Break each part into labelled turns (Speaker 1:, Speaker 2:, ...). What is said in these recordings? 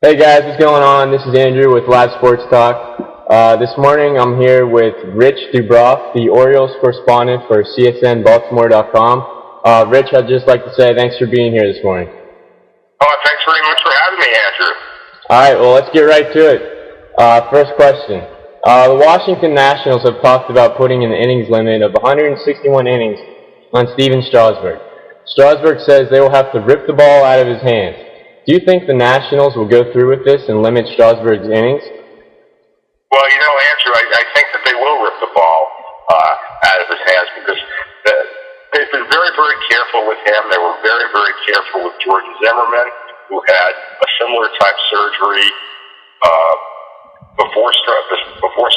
Speaker 1: Hey guys, what's going on? This is Andrew with LiveSportsTalk. This morning I'm here with Rich Dubroff, the Orioles correspondent for CSN Baltimore.com. Rich, I'd just like to say thanks for being here this morning.
Speaker 2: Oh, thanks very much for having me, Andrew.
Speaker 1: Alright, well let's get right to it. First question. The Washington Nationals have talked about putting an innings limit of 161 innings on Steven Strasburg. Strasburg says they will have to rip the ball out of his hands. Do you think the Nationals will go through with this and limit Strasburg's innings?
Speaker 2: Well, you know, Andrew, I think that they will rip the ball out of his hands because they've been very, very careful with him. They were very, very careful with George Zimmerman, who had a similar type surgery before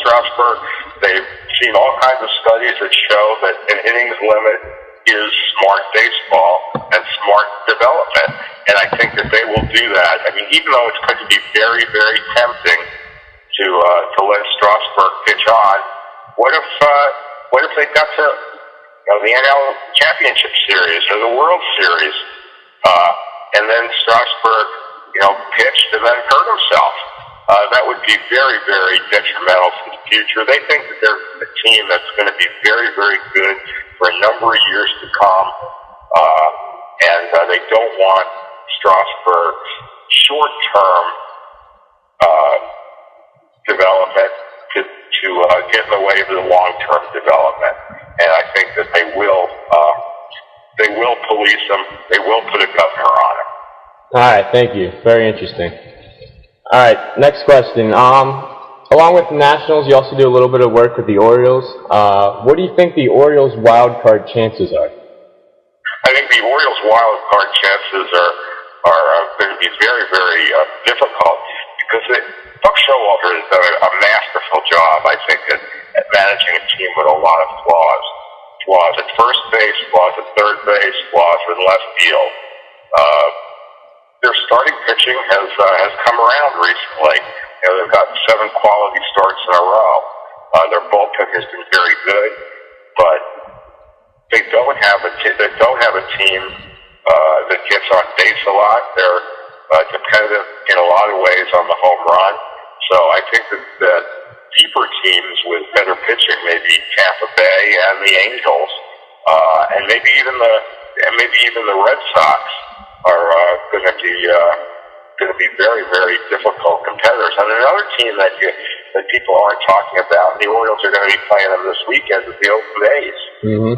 Speaker 2: Strasburg. They've seen all kinds of studies that show that an innings limit is smart baseball and smart development, and I think that they will do that. I mean, even though it's going to be very, very tempting to let Strasburg pitch on, what if they got to the NL Championship Series or the World Series, and then Strasburg pitched and then hurt himself? That would be very, very detrimental to the future. They think that they're a team that's going to be very, very good for a number of years to come, and they don't want Strasburg's short-term development to get in the way of the long-term development. And I think that they will police him. They will put a governor on him.
Speaker 1: All right, thank you. Very interesting. All right, next question. Along with the Nationals, you also do a little bit of work with the Orioles. What do you think the Orioles' wild card chances are?
Speaker 2: I think the Orioles' wild card chances are going to be very, very difficult because Buck Showalter has done a masterful job, I think, at managing a team with a lot of flaws. Flaws at first base, flaws at third base, flaws in left field. Their starting pitching has come around recently. They've gotten 7 quality starts in a row. Their bullpen has been very good, but they don't have a team that gets on base a lot. They're dependent in a lot of ways on the home run. So I think that deeper teams with better pitching, maybe Tampa Bay and the Angels, and maybe even the Red Sox, are going to be very, very difficult competitors. And another team that people aren't talking about, the Orioles are going to be playing them this weekend, is the Oakland A's. Mm-hmm.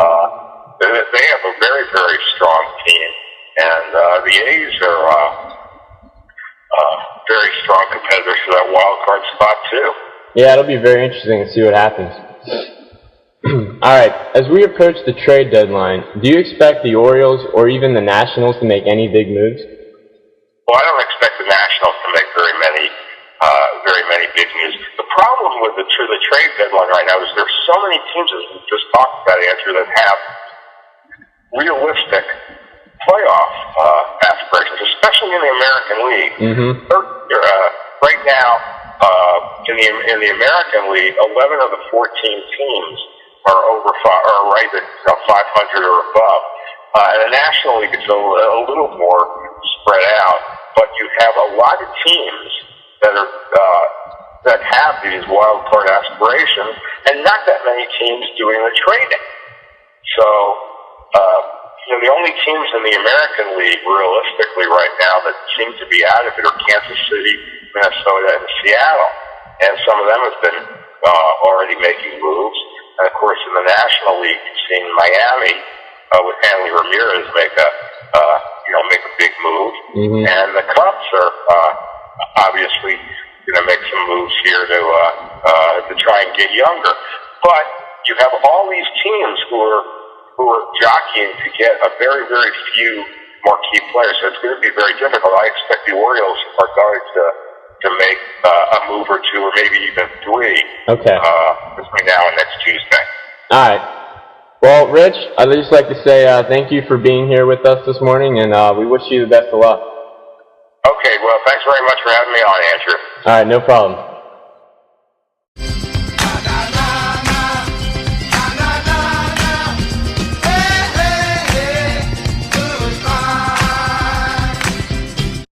Speaker 2: They have a very, very strong team, and the A's are very strong competitors for that wild card spot too.
Speaker 1: Yeah, it'll be very interesting to see what happens. All right, as we approach the trade deadline, do you expect the Orioles or even the Nationals to make any big moves?
Speaker 2: Well, I don't expect the Nationals to make very many big moves. The problem with the trade deadline right now is there's so many teams, as we just talked about, Andrew, that have realistic playoff aspirations, especially in the American League. Mm-hmm. Right now, in the American League, 11 of the 14 teams are rated 500 or above. In the National League, it's a little more spread out, but you have a lot of teams that have these wild card aspirations, and not that many teams doing the trading. So, the only teams in the American League, realistically, right now that seem to be out of it are Kansas City, Minnesota, and Seattle, and some of them have been already making moves. And of course, in the National League, you've seen Miami with Hanley Ramirez make a big move, mm-hmm. and the Cubs are obviously going to make some moves here to try and get younger. But you have all these teams who are jockeying to get a very, very few marquee players. So it's going to be very difficult. I expect the Orioles are going to make a move or two, or maybe even 3.
Speaker 1: Okay.
Speaker 2: Between now and next Tuesday.
Speaker 1: All right. Well, Rich, I'd just like to say thank you for being here with us this morning, and we wish you the best of luck.
Speaker 2: Okay. Well, thanks very much for having me on, Andrew.
Speaker 1: All right. No problem.